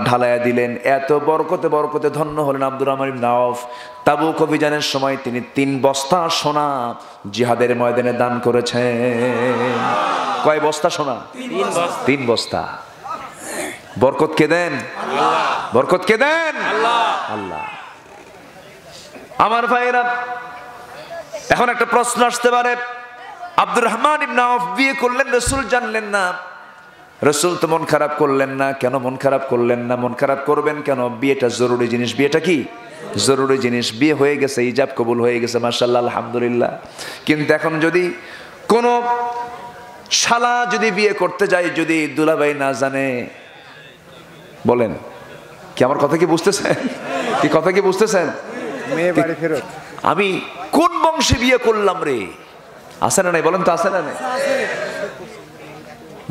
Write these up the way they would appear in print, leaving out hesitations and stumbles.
ঢালাইয়া দিলেন। এত বরকতে বরকতে ধন্য হলেন আব্দুর রহমান ইবনে আওফ। তাবুক অভিযানের সময় তিনি 3 বস্তা সোনা জিহাদের ময়দানে দান করেছেন। কয় বস্তা সোনা? 3 বস্তা। বরকত কে দেন? আল্লাহ। বরকত কে দেন? আল্লাহ। আল্লাহ। আমার ভাইরা, এখন একটা প্রশ্ন আসতে পারে, আব্দুর রহমান ইবনে আওফ বিয়ে করলেন, রাসূল জানলেন না। রাসূল তো মন খারাপ করলেন না। কেন মন খারাপ করলেন না? মন খারাপ করবেন কেন? বিয়েটা জরুরি জিনিস। বিয়েটা কি জরুরি জিনিস। বিয়ে হয়ে গেছে, ইজাব কবুল হয়ে গেছে, মাশাআল্লাহ, আলহামদুলিল্লাহ। কিন্তু এখন যদি কোনো শালা যদি বিয়ে করতে যায়, যদি দুলাভাই না জানে, বলেন কি আমার কথা কি বুঝতেছেন? কি কথা কি বুঝতেছেন? মেয়ে বাড়ি ফেরত। আমি কোন বংশে বিয়ে করলাম রে? আছে না নাই? বলেন তো, আছে না নাই?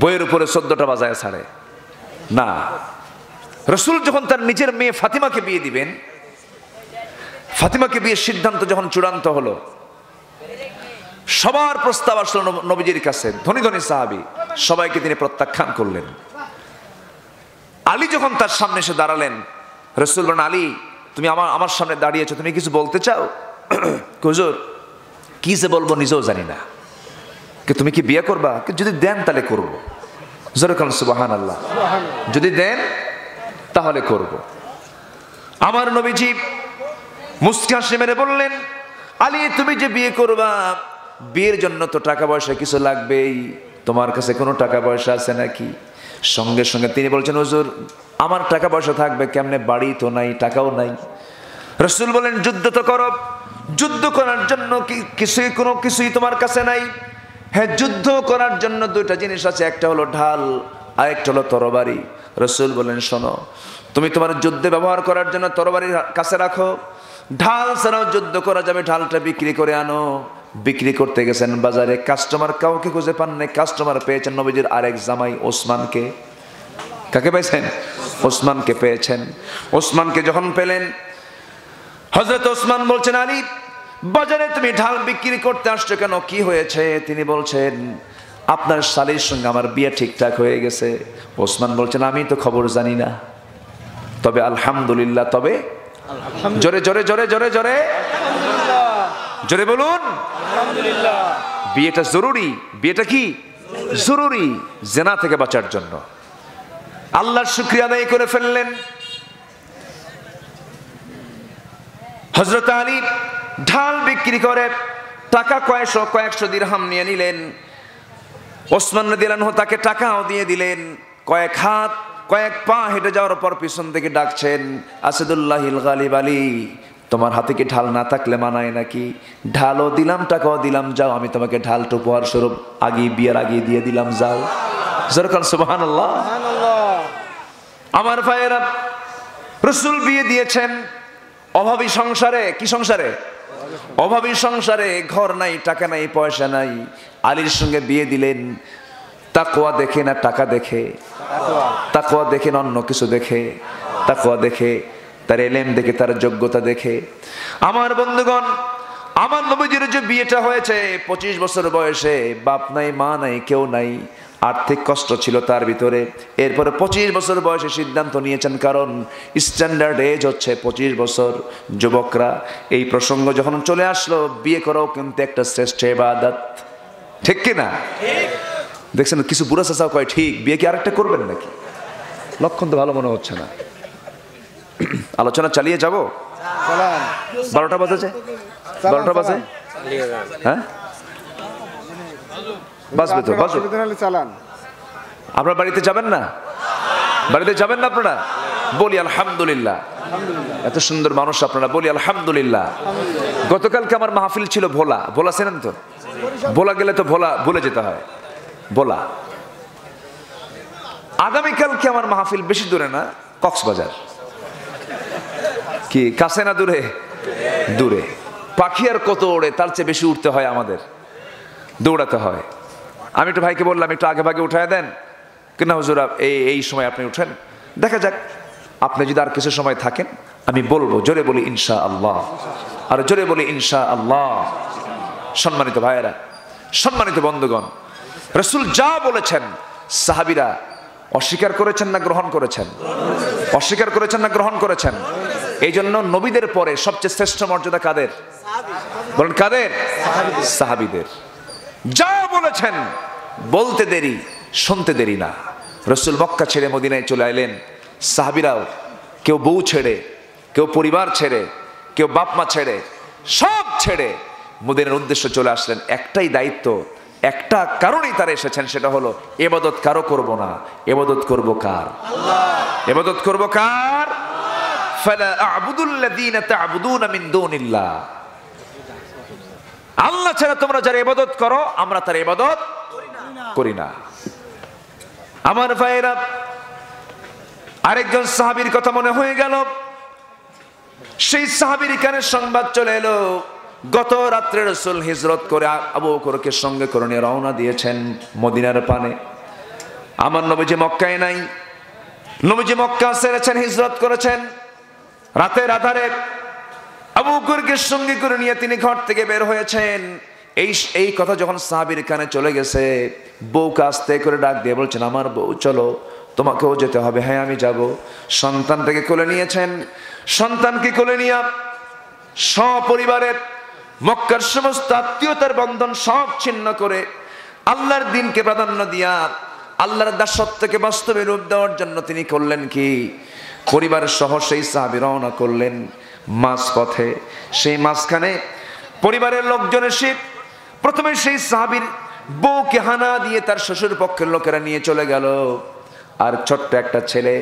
বইয়ের উপরে 14টা বাজায় ছাড়ে না। রাসূল যখন তার নিজের মেয়ে ফাতিমাকে বিয়ে দিবেন, ফাতিমাকে বিয়ের সিদ্ধান্ত যখন চূড়ান্ত হলো, সবার প্রস্তাব আসলো নবীজির কাছে, ধনী ধনী সাহাবী, সবাইকে তিনি প্রত্যাখ্যান করলেন। আলী যখন তার সামনে এসে দাঁড়ালেন, রাসূল বলেন, আলী তুমি আমার সামনে দাঁড়িয়েছো, তুমি কিছু বলতে চাও? হুজুর কি যে বলবো নিজেও জানি না। তুমি কি বিয়ে করবা? যদি দেন তাহলে করবো। জোরে বলেন সুবহানাল্লাহ। যদি দেন তাহলে করব। আমার নবীজি মুস্কি হাসি মেরে বললেন, আলী তুমি যে বিয়ে করবা, বিয়ের জন্য তো টাকা পয়সা কিছু লাগবেই, তোমার কাছে কোনো টাকা পয়সা আছে নাকি? সঙ্গে সঙ্গে তিনি বলছেন, হুজুর আমার টাকা পয়সা থাকবে কেমনে? বাড়ি তো নাই, টাকাও নাই। রাসূল বলেন, যুদ্ধ তো করো, যুদ্ধ করার জন্য কোনো কিছুই তোমার কাছে নাই? হ্যাঁ, যুদ্ধ করার জন্য 2টা জিনিস আছে, একটা হলো ঢাল আর একটা হলো তরবারি। রাসূল বলেন, শোনো, তুমি তোমার যুদ্ধে ব্যবহার করার জন্য তরবারি কাছে রাখো, ঢাল ছাড়াও যুদ্ধ করা যাবে, ঢালটা বিক্রি করে আনো। বিক্রি করতে গেছেন বাজারে, কাস্টমার কাউকে খুঁজে পান নাই। কাস্টমার পেয়েছেন নবীজির আরেক জামাই ওসমানকে। কাকে পেয়েছেন? ওসমানকে পেয়েছেন। ওসমানকে যখন পেলেন, হযরত ওসমান বলছেন, আলী বাজারে তুমি ঢাল বিক্রি করতে আসছো কেন? কি হয়েছে? তিনি বলছেন, আপনার শালীর সঙ্গে আমার বিয়ে ঠিকঠাক হয়ে গেছে। ওসমান বলছেন, আমি তো খবর জানি না, তবে আলহামদুলিল্লাহ। তবে জোরে জোরে জোরে জোরে জোরে জোরে বলুন আলহামদুলিল্লাহ। বিয়েটা জরুরি। বিয়েটা কি জরুরি? জেনা থেকে বাঁচার জন্য। আল্লাহর শুকরিয়া আদায় করে ফেললেন। হযরত আলী ঢাল বিক্রি করে টাকা কয়েকশো দিরহাম নিয়ে নিলেন। ওসমান রাদিয়াল্লাহু আনহু তাকে টাকাও দিয়ে দিলেন। কয়েক পা হেঁটে যাওয়ার পর পিছন থেকে ডাকছেন, আসাদুল্লাহিল গালিব, আলী তোমার হাতে কি ঢাল না থাকলে মানায় নাকি? ঢালও দিলাম, টাকাও দিলাম, যাও আমি তোমাকে ঢালটা উপহার স্বরূপ বিয়ের আগে দিয়ে দিলাম, যাও। সুবহানাল্লাহ। আমার ভাইয়েরা, রাসূল বিয়ে দিয়েছেন অভাবী সংসারে। কি সংসারে? অভাবী সংসারে। ঘর নাই, টাকা নাই, পয়সা নাই। আলীর সঙ্গে বিয়ে দিলেন তাকওয়া দেখে না টাকা দেখে? তাকওয়া দেখে না অন্য কিছু দেখে? তাকওয়া দেখে, তার ইলম দেখে, তার যোগ্যতা দেখে। আমার বন্ধুগণ, আমার নবীজির যে বিয়েটা হয়েছে 25 বছর বয়সে, বাপ নাই, মা নাই, কেউ নাই, আর্থিক কষ্ট ছিল তার ভিতরে। এরপরে 25 বছর বয়সে সিদ্ধান্ত নিয়েছেন, কারণ স্ট্যান্ডার্ড এজ হচ্ছে 25 বছর। যুবকরা, এই প্রসঙ্গ যখন চলে আসলো, বিয়ে করাও কিন্তু একটা শ্রেষ্ঠ ইবাদত, ঠিক কিনা? দেখছেন কিছু বুড়া চাচাও কয়, ঠিক, বিয়ে কি আরেকটা করবেন নাকি? লক্ষণ তো ভালো মনে হচ্ছে না। আলোচনা চালিয়ে যাব? 12টা বাজে। 12টা বাজে, হ্যাঁ বাজবে তো, বাজো। আপনারা বাড়িতে যাবেন না? বাড়িতে যাবেন না আপনারা? বলি আলহামদুলিল্লাহ। এত সুন্দর মানুষ আপনারা, বলি আলহামদুলিল্লাহ। গতকালকে আমার মাহফিল ছিল ভোলা। ভোলা চেনেন তো? ভোলা গেলে তো ভোলা ভুলে যেতে হয়। ভোলা। আগামীকালকে আমার মাহফিল বেশি দূরে না, কক্সবাজার। কি কাছে না দূরে? দূরে। পাখি আর কত ওড়ে, তার চেয়ে বেশি উঠতে হয় আমাদের, দৌড়াতে হয়। আমি একটু ভাইকে বললাম, একটু আগে ভাগে উঠায় দেন কিনা হুজুর, এই সময় আপনি উঠেন, দেখা যাক। আপনি যদি আর কিছু সময় থাকেন আমি বলবো, জোরে বলি ইনশাআল্লাহ, আর জোরে বলি ইনশাআল্লাহ। সম্মানিত ভাইয়েরা, সম্মানিত বন্ধুগণ, রাসূল যা বলেছেন সাহাবীরা অস্বীকার করেছেন না গ্রহণ করেছেন? অস্বীকার করেছেন না গ্রহণ করেছেন? এই জন্য নবীদের পরে সবচেয়ে শ্রেষ্ঠ মর্যাদা কাদের? বলেন কাদের? সাহাবীদের। যা বলেছেন বলতে দেরি, শুনতে দেরি না। রাসূল মক্কা ছেড়ে মদিনায় চলে এলেন। সাহাবীরাও কেউ বউ ছেড়ে, কেউ পরিবার ছেড়ে, কেউ বাপ মা ছেড়ে, সব ছেড়ে মদিনার উদ্দেশ্যে চলে আসলেন। একটাই দায়িত্ব, একটা কারণেই তারা এসেছেন, সেটা হলো ইবাদত কারো করব না, ইবাদত করব কার? আল্লাহ। ইবাদত করব কার? ফালা আ'বুদুল্লাযীনা তা'বুদুনা মিন দুনিল্লাহ। আল্লাহ ছাড়া তোমরা যারা ইবাদত করো, আমরা তার ইবাদত করি না। আমার ভাইরা, আরেকজন সাহাবীর কথা মনে হয়ে গেল। সেই সাহাবীর কানে সংবাদ চলে এলো, গত রাত্রে রাসূল হিজরত করে আবু বকরকে সঙ্গে করে নিয়ে রওনা দিয়েছেন মদিনার পানে। আমার নবীজি মক্কায় নাই। নবীজি মক্কা ছেড়েছেন, হিজরত করেছেন। রাতের আধারে আবু বকরকে সঙ্গে করে নিয়ে তিনি ঘর থেকে বের হয়েছেন। এই কথা যখন সাহাবীর কানে চলে গেছে, বউকে আস্তে করে ডাক দিয়ে বলছেন, আমার বউ চলো, তোমাকেও যেতে হবে। হ্যাঁ আমি যাব। সন্তানটাকে কোলে নিয়েছেন। সন্তানকে কোলে নিয়ে সপরিবারে মক্কার সমস্ত আত্মীয়তার বন্ধন সব ছিন্ন করে আল্লাহর দ্বীনকে প্রাধান্য দিয়া আল্লাহর দাসত্বকে বাস্তবে রূপ দেওয়ার জন্য তিনি করলেন কি, পরিবারের সহ সেই সাহাবী রওনা করলেন মাঝ পথে। সেই মাঝখানে পরিবারের লোকজন এসে প্রথমে সেই সাহাবীর বউকে হানা দিয়ে তার শ্বশুর পক্ষের লোকেরা নিয়ে চলে গেল। আর ছোট্ট একটা ছেলে,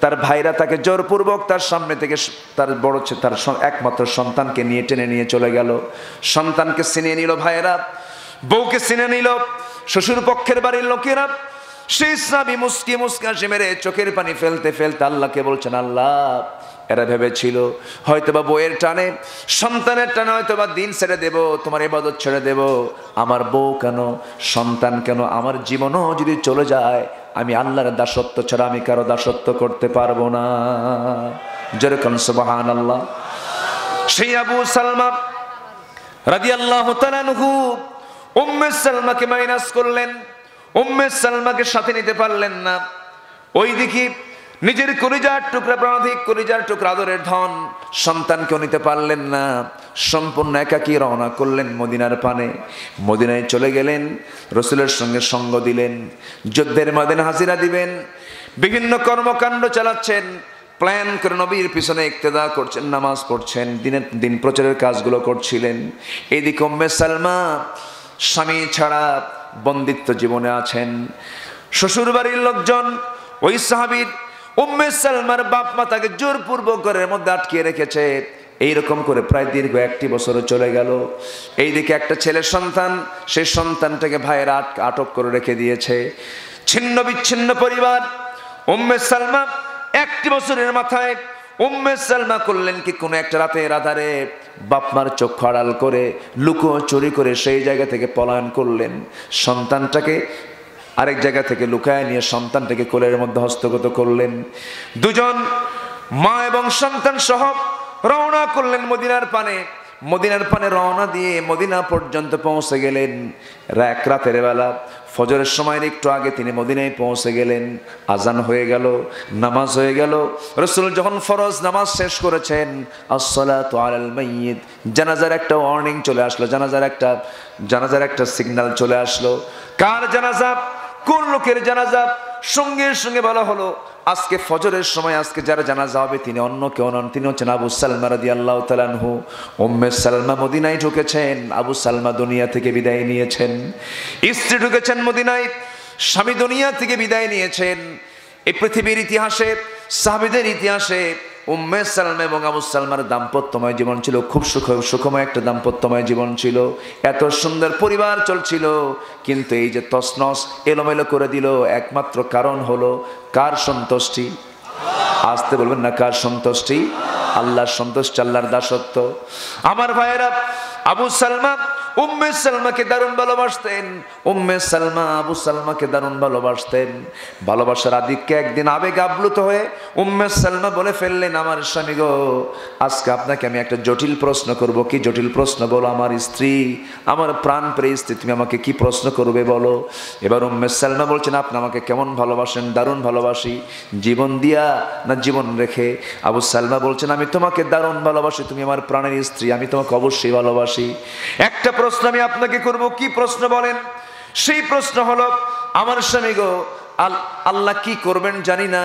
তার ভাইরা তাকে জোরপূর্বক তার সামনে থেকে তার বড় তার একমাত্র সন্তানকে নিয়ে টেনে নিয়ে চলে গেল। সন্তানকে ছিনিয়ে নিল ভাইরা, বউকে ছিনিয়ে নিল শ্বশুর পক্ষের বাড়ির লোকেরা। সেই সাহাবী মুস্কি মুস্কি হাসি মেরে চোখের পানি ফেলতে ফেলতে আল্লাহকে বলছেন, আল্লাহ, এরা ভেবেছিল হয়তোবা বউয়ের টানে, সন্তানের টানে হয়তোবা দিন ছেড়ে দেব, তোমার ইবাদত ছেড়ে দেব। আমার বউ কেন, সন্তান কেন, আমার জীবনও যদি চলে যায়, আমি আল্লাহর দাসত্ব ছাড়া আমি কারো দাসত্ব করতে পারবো না। যেরকম সুবহানাল্লাহ। সেই আবু সালমা রাদিয়াল্লাহু তাআলা আনহু উম্মে সালমাকে মাইনাস করলেন। উম্মে সালমাকে সাথে নিতে পারলেন না। ওই দেখি নিজের কলিজার টুকরা, প্রাণাধিক কলিজার টুকরা, আদরের ধন সন্তানকেও নিতে পারলেন না। সম্পূর্ণ একাকী রওনা করলেন মদিনার পানে। মদিনায় চলে গেলেন, রাসূলের সঙ্গে সঙ্গ দিলেন, যুদ্ধের ময়দানে হাজিরা দিবেন, বিভিন্ন কর্মকাণ্ড চালাচ্ছেন, প্ল্যান করে নবীর পিছনে ইক্তেদা করছেন, নামাজ পড়ছেন, দিনের দিন প্রচারের কাজগুলো করছিলেন। এদিকে উম্মে সালমা স্বামী ছাড়া বন্দিত্ব জীবনে আছেন। শ্বশুর বাড়ির লোকজন ওই সাহাবীর উম্মে সালমার বাপ মা তাকে জোরপূর্বক ঘরের মধ্যে আটকিয়ে রেখেছে। এইরকম করে প্রায় দীর্ঘ 1টি বছর চলে গেল। এইদিকে একটা ছেলের সন্তান, সেই সন্তানটাকে ভাইয়েরা আটক করে রেখে দিয়েছে। ছিন্ন বিচ্ছিন্ন পরিবার। উম্মে সালমা 1টি বছরের মাথায় উম্মে সালমা করলেন কি, কোনো একটা রাতের আধারে বাপমার চক্ষু আড়াল করে লুকো চুরি করে সেই জায়গা থেকে পলায়ন করলেন। সন্তানটাকে আরেক জায়গা থেকে লুকায় নিয়ে সন্তানটাকে কোলের মধ্যে হস্তগত করলেন। দুজন মা এবং সন্তান সহ রওনা করলেন মদিনার পানে। মদিনার পানে রওনা দিয়ে মদিনা পর্যন্ত পৌঁছে গেলেন। রাতের বেলা ফজরের সময়ের একটু আগে তিনি মদিনায় পৌঁছে গেলেন। আজান হয়ে গেল, নামাজ হয়ে গেল। রাসূল যখন ফরজ নামাজ শেষ করেছেন, আসসালাতু আলাল মাইয়িত, জানাজার একটা ওয়ার্নিং চলে আসলো, জানাজার একটা সিগন্যাল চলে আসলো। কার জানাজা, কোন লোকের জানাজা? সঙ্গে সঙ্গে বলা হলো, আজকে ফজরের সময় আজকে যারা জানাজা হবে তিনি অন্য কেউ নন, তিনি হচ্ছেন আবু সালমা রাদিয়াল্লাহু তাআলা আনহু। উম্মে সালমা মদিনায় ঢুকেছেন, আবু সালমা দুনিয়া থেকে বিদায় নিয়েছেন। স্ত্রী ঢুকেছেন মদিনায়, স্বামী দুনিয়া থেকে বিদায় নিয়েছেন। এই পৃথিবীর ইতিহাসে, সাহাবীদের ইতিহাসে উম্মে সালমা এবং আবু সালমার দাম্পত্যময় জীবন ছিল খুব সুখময় একটা দাম্পত্যময় জীবন ছিল। এত সুন্দর পরিবার চলছিল, কিন্তু এই যে তছনছ এলোমেলো করে দিল, একমাত্র কারণ হলো কার সন্তুষ্টি? আসতে বলবেন না, কার সন্তুষ্টি? আল্লাহর সন্তুষ্টি, আল্লাহর দাসত্ব। আমার ভাইয়েরা, আবু সালমা উম্মে সালমাকে দারুণ ভালোবাসতেন। উম্মে সালমা আবু সালমাকে দারুণ ভালোবাসতেন। ভালোবাসার আধিক্যে একদিন আবেগ আপ্লুত হয়ে উম্মে সালমা বলে ফেললেন, আমার স্বামী গো, আজকে আপনাকে আমি একটা জটিল প্রশ্ন করব। কি জটিল প্রশ্ন? বলো। আমার স্ত্রী, আমার প্রাণ প্রিয় স্ত্রী, তুমি আমাকে কি প্রশ্ন করবে বলো। এবার উম্মে সালমা বলছেন, আপনি আমাকে কেমন ভালোবাসেন? দারুণ ভালোবাসি। জীবন দিয়া না জীবন রেখে? আবু সালমা বলছেন, আমি তোমাকে দারুণ ভালোবাসি, তুমি আমার প্রাণের স্ত্রী, আমি তোমাকে অবশ্যই ভালোবাসি। একটা প্রশ্ন আমি আপনাকে করব। কি প্রশ্ন বলেন? সেই প্রশ্ন হলো, আমার স্বামী গো, আল্লাহ কি করবেন জানি না,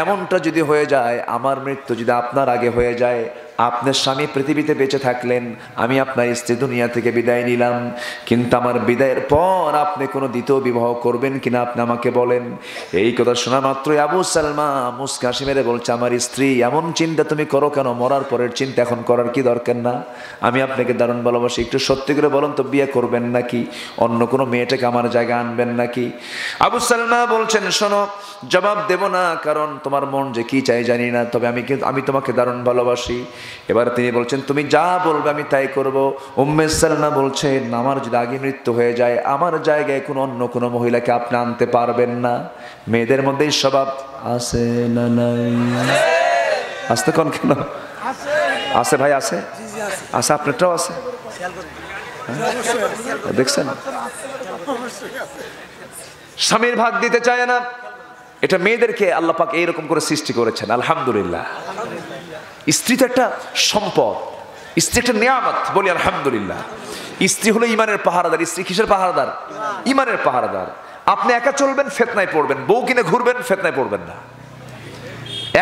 এমনটা যদি হয়ে যায়, আমার মৃত্যু যদি আপনার আগে হয়ে যায়, আপনার স্বামী পৃথিবীতে বেঁচে থাকলেন, আমি আপনার স্ত্রী দুনিয়া থেকে বিদায় নিলাম, কিন্তু আমার বিদায়ের পর আপনি কোনো দ্বিতীয় বিবাহ করবেন কিনা আপনি আমাকে বলেন। এই কথা শোনা মাত্রই আবু সালমা মুস্কি হাসি মেরে বলছে, আমার স্ত্রী, এমন চিন্তা তুমি করো কেন? মরার পরের চিন্তা এখন করার কি দরকার না? আমি আপনাকে দারুণ ভালোবাসি, একটু সত্যি করে বলুন তো, বিয়ে করবেন নাকি? অন্য কোনো মেয়েটাকে আমার জায়গায় আনবেন নাকি? আবু সালমা বলছেন, শোনো, জবাব দেব না, কারণ তোমার মন যে কি চাই জানি না, তবে আমি তোমাকে দারুণ ভালোবাসি। এবার তিনি বলছেন, তুমি যা বলবে আমি তাই করব। উম্মে সালমা বলছেন, আমার যদি আগে মৃত্যু হয়ে যায়, আমার জায়গায় কোনো অন্য কোনো মহিলাকে আপনি আনতে পারবেন না। মেয়েদের মধ্যে স্বভাব আছে না নাই? আসতে কোন কেন আছে ভাই? আছে, আছে, আপনারটাও আছে, দেখছেন? স্বামীর ভাগ দিতে চায় না, এটা মেয়েদেরকে আল্লাহ পাক এইরকম করে সৃষ্টি করেছেন। আলহামদুলিল্লাহ। স্ত্রী তো একটা সম্পদ, স্ত্রী একটা নিয়ামত, বলি আলহামদুলিল্লাহ। স্ত্রী হলো ইমানের পাহারাদার। স্ত্রী কিসের পাহারাদার? ইমানের পাহারাদার। আপনি একা চলবেন, ফিতনায় পড়বেন। বউ কিনে ঘুরবেন, ফিতনায় পড়বেন না।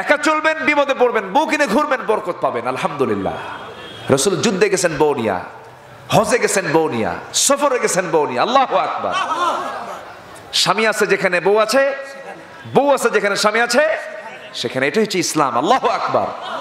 একা চলবেন, বিপদে পড়বেন। বউ কিনে ঘুরবেন, বরকত পাবেন। আলহামদুলিল্লাহ। রাসূল যুদ্ধে গেছেন বউ নিয়া, হজে গেছেন বউ নিয়া, সফরে গেছেন বউ নিয়া। আল্লাহু আকবার। স্বামী আছে যেখানে বউ আছে, বউ আছে যেখানে স্বামী আছে সেখানে। এটা হচ্ছে ইসলাম। আল্লাহু আকবার।